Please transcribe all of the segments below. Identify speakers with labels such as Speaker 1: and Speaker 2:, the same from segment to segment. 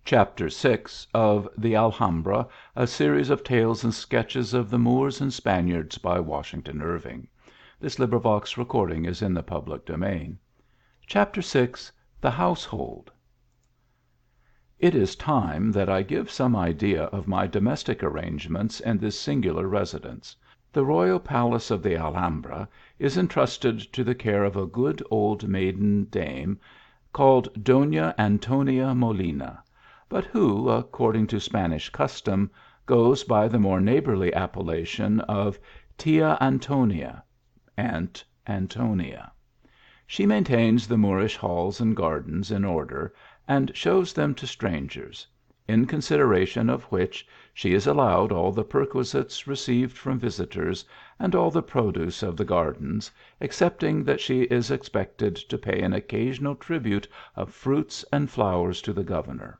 Speaker 1: CHAPTER VI. Of the Alhambra, a series of tales and sketches of the Moors and Spaniards by Washington Irving. Librivox Recording. CHAPTER VI. THE HOUSEHOLD. It is time that I give some idea of my domestic arrangements in this singular residence. The royal palace of the Alhambra is entrusted to the care of a good old maiden dame, called Dona Antonia Molina, but who, according to Spanish custom, goes by the more neighbourly appellation of Tia Antonia (Aunt Antonia). She maintains the Moorish halls and gardens in order, and shows them to strangers ; in consideration of which she is allowed all the perquisites received from visitors, and all the produce of the gardens, excepting that she is expected to pay an occasional tribute of fruits and flowers to the governor.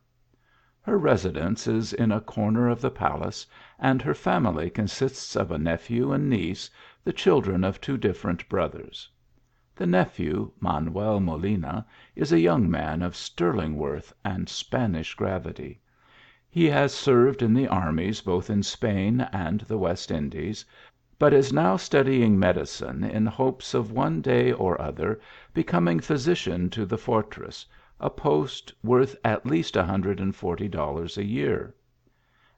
Speaker 1: Her residence is in a corner of the palace, and her family consists of a nephew and niece, the children of two different brothers. The nephew, Manuel Molina, is a young man of sterling worth and Spanish gravity. He has served in the armies both in Spain and the West Indies, but is now studying medicine in hopes of one day or other becoming physician to the fortress, a post worth at least $140 a year.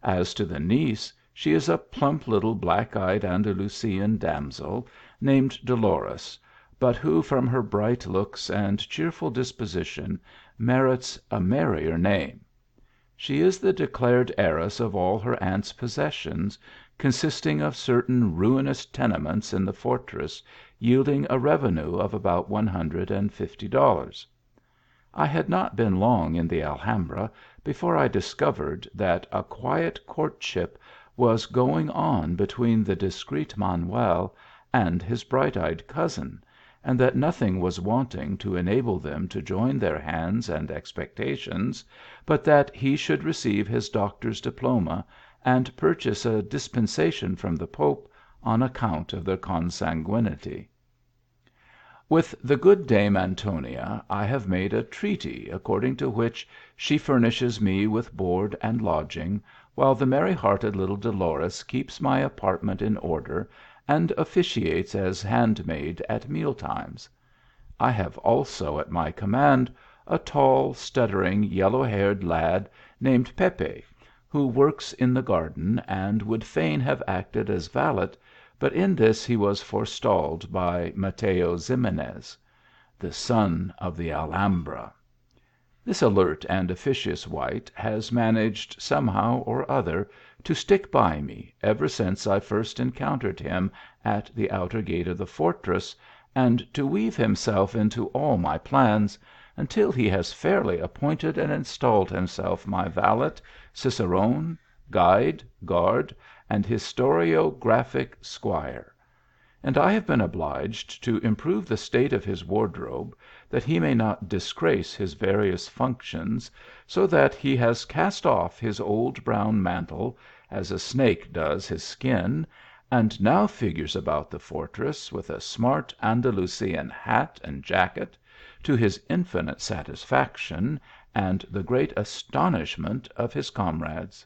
Speaker 1: As to the niece, she is a plump little black eyed Andalusian damsel, named Dolores, but who from her bright looks and cheerful disposition merits a merrier name. She is the declared heiress of all her aunt's possessions, consisting of certain ruinous tenements in the fortress, yielding a revenue of about $150. I had not been long in the Alhambra before I discovered that a quiet courtship was going on between the discreet Manuel and his bright eyed cousin, and that nothing was wanting to enable them to join their hands and expectations, but that he should receive his doctor's diploma, and purchase a dispensation from the Pope on account of their consanguinity. With the good dame Antonia I have made a treaty according to which she furnishes me with board and lodging, while the merry hearted little Dolores keeps my apartment in order, and officiates as handmaid at meal times. I have also at my command a tall, stuttering, yellow haired lad named Pepe, who works in the garden, and would fain have acted as valet, but in this he was forestalled by Mateo Ximenes, the son of the Alhambra. This alert and officious wight has managed, somehow or other, to stick by me ever since I first encountered him at the outer gate of the fortress, and to weave himself into all my plans, until he has fairly appointed and installed himself my valet, cicerone, guide, guard, and historiographic squire ; and I have been obliged to improve the state of his wardrobe, that he may not disgrace his various functions, so that he has cast off his old brown mantle, as a snake does his skin, and now figures about the fortress with a smart Andalusian hat and jacket, to his infinite satisfaction, and the great astonishment of his comrades.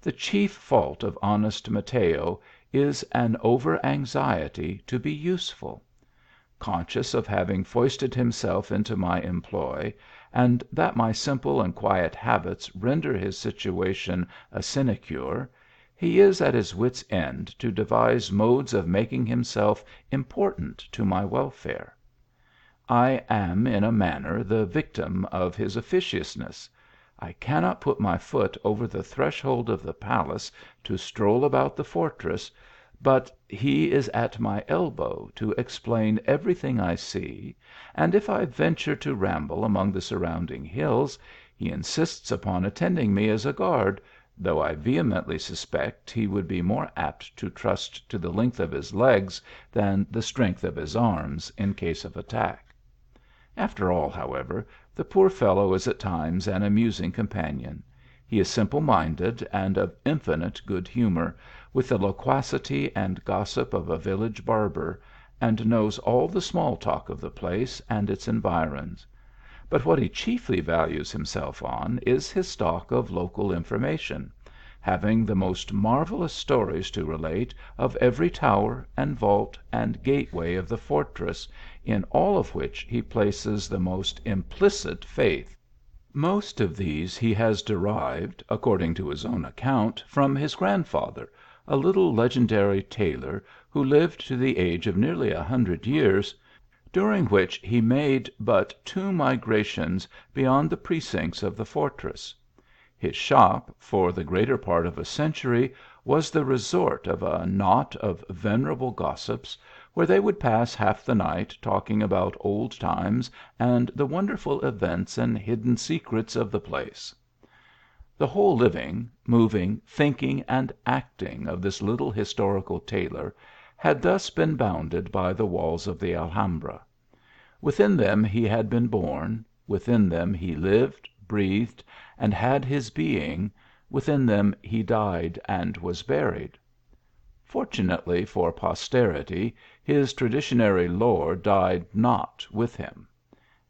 Speaker 1: The chief fault of honest Mateo is an over anxiety to be useful. Conscious of having foisted himself into my employ, and that my simple and quiet habits render his situation a sinecure, he is at his wit s end to devise modes of making himself important to my welfare. I am in a manner the victim of his officiousness. I cannot put my foot over the threshold of the palace to stroll about the fortress, but he is at my elbow to explain every thing I see, and if I venture to ramble among the surrounding hills, he insists upon attending me as a guard, though I vehemently suspect he would be more apt to trust to the length of his legs than the strength of his arms, in case of attack. After all, however, the poor fellow is at times an amusing companion. He is simple minded, and of infinite good humour, with the loquacity and gossip of a village barber, and knows all the small talk of the place and its environs. but what he chiefly values himself on is his stock of local information, having the most marvellous stories to relate of every tower, and vault, and gateway of the fortress, in all of which he places the most implicit faith. Most of these he has derived, according to his own account, from his grandfather, a little legendary tailor, who lived to the age of nearly 100 years, during which he made but 2 migrations beyond the precincts of the fortress. His shop, for the greater part of a century, was the resort of a knot of venerable gossips, where they would pass half the night talking about old times and the wonderful events and hidden secrets of the place. The whole living, moving, thinking, and acting of this little historical tailor had thus been bounded by the walls of the Alhambra. Within them he had been born, within them he lived, breathed, and had his being, within them he died and was buried. Fortunately for posterity, his traditionary lore died not with him.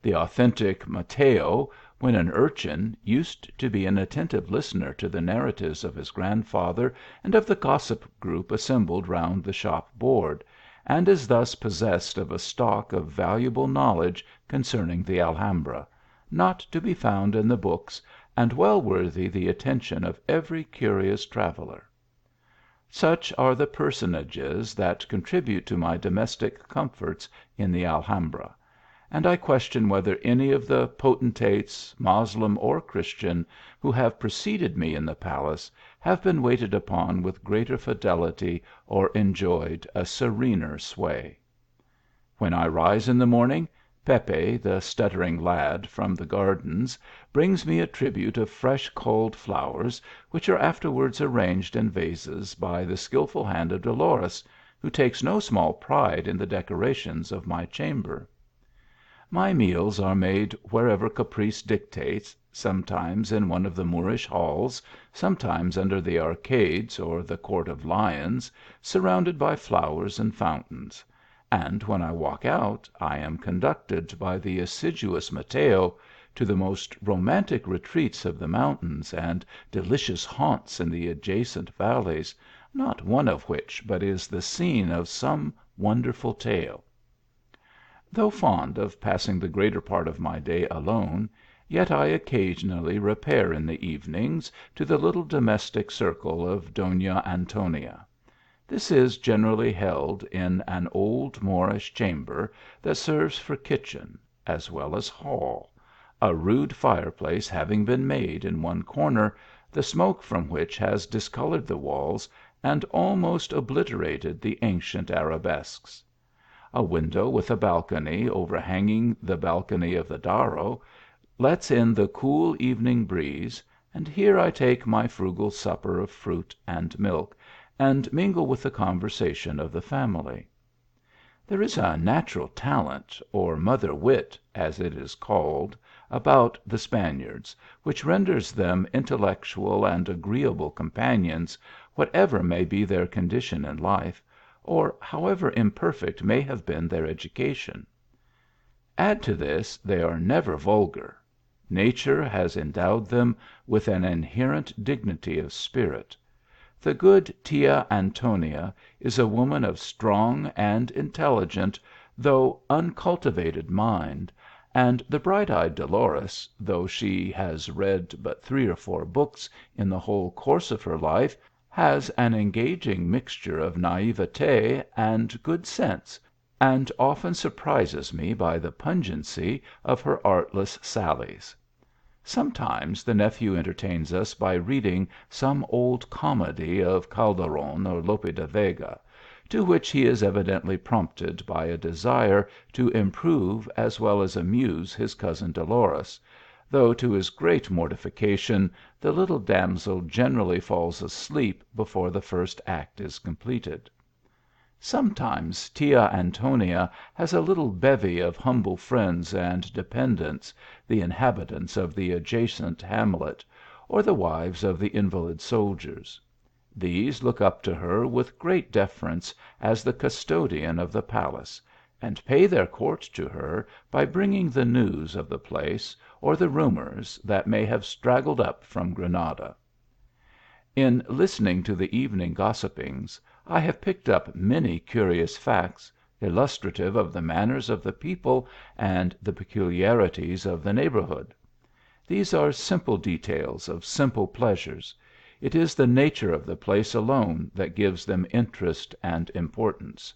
Speaker 1: The authentic Mateo, when an urchin, used to be an attentive listener to the narratives of his grandfather and of the gossip group assembled round the shop board, and is thus possessed of a stock of valuable knowledge concerning the Alhambra, not to be found in the books, and well worthy the attention of every curious traveller. Such are the personages that contribute to my domestic comforts in the Alhambra ; and I question whether any of the potentates, Moslem or Christian, who have preceded me in the palace, have been waited upon with greater fidelity or enjoyed a serener sway. When I rise in the morning, Pepe, the stuttering lad from the gardens, brings me a tribute of fresh culled flowers, which are afterwards arranged in vases by the skilful hand of Dolores, who takes no small pride in the decorations of my chamber. My meals are made wherever caprice dictates, sometimes in one of the Moorish halls, sometimes under the arcades or the court of lions, surrounded by flowers and fountains ; and when I walk out, I am conducted by the assiduous Mateo to the most romantic retreats of the mountains, and delicious haunts in the adjacent valleys, not one of which but is the scene of some wonderful tale. Though fond of passing the greater part of my day alone, yet I occasionally repair in the evenings to the little domestic circle of Dona Antonia. This is generally held in an old Moorish chamber that serves for kitchen, as well as hall, a rude fire place having been made in one corner, the smoke from which has discoloured the walls, and almost obliterated the ancient arabesques. A window with a balcony overhanging the balcony of the Darro, lets in the cool evening breeze, and here I take my frugal supper of fruit and milk, and mingle with the conversation of the family. There is a natural talent, or mother wit, as it is called, about the Spaniards, which renders them intellectual and agreeable companions, whatever may be their condition in life, or however imperfect may have been their education. Add to this, they are never vulgar. Nature has endowed them with an inherent dignity of spirit. The good Tia Antonia is a woman of strong and intelligent, though uncultivated mind, and the bright eyed Dolores, though she has read but 3 or 4 books in the whole course of her life, has an engaging mixture of naivete and good sense, and often surprises me by the pungency of her artless sallies. Sometimes the nephew entertains us by reading some old comedy of Calderon or Lope de Vega, to which he is evidently prompted by a desire to improve as well as amuse his cousin Dolores, though to his great mortification the little damsel generally falls asleep before the first act is completed. Sometimes Tia Antonia has a little bevy of humble friends and dependents, the inhabitants of the adjacent hamlet, or the wives of the invalid soldiers. These look up to her with great deference as the custodian of the palace, and pay their court to her by bringing the news of the place, or the rumours that may have straggled up from Granada. In listening to the evening gossipings, I have picked up many curious facts, illustrative of the manners of the people and the peculiarities of the neighbourhood. These are simple details of simple pleasures ; it is the nature of the place alone that gives them interest and importance.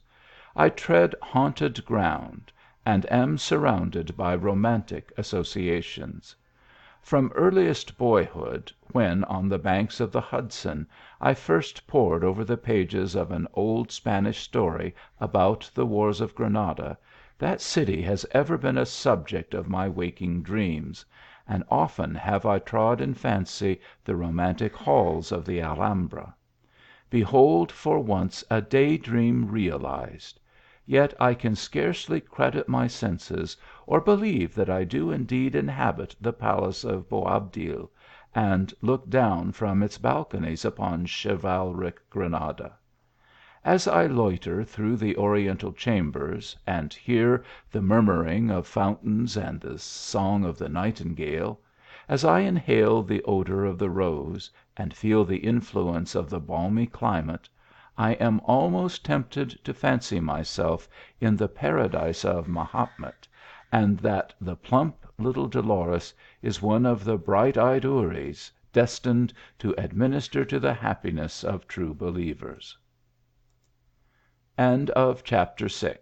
Speaker 1: I tread haunted ground, and am surrounded by romantic associations. From earliest boyhood, when on the banks of the Hudson I first pored over the pages of an old Spanish story about the wars of Granada, that city has ever been a subject of my waking dreams, and often have I trod in fancy the romantic halls of the Alhambra. Behold for once a day dream realized ! Yet I can scarcely credit my senses, or believe that I do indeed inhabit the palace of Boabdil, and look down from its balconies upon chivalric Granada. As I loiter through the oriental chambers, and hear the murmuring of fountains and the song of the nightingale ; as I inhale the odour of the rose, and feel the influence of the balmy climate, I am almost tempted to fancy myself in the paradise of Mahomet, and that the plump little Dolores is one of the bright eyed houris, destined to administer to the happiness of true believers. CHAPTER VII.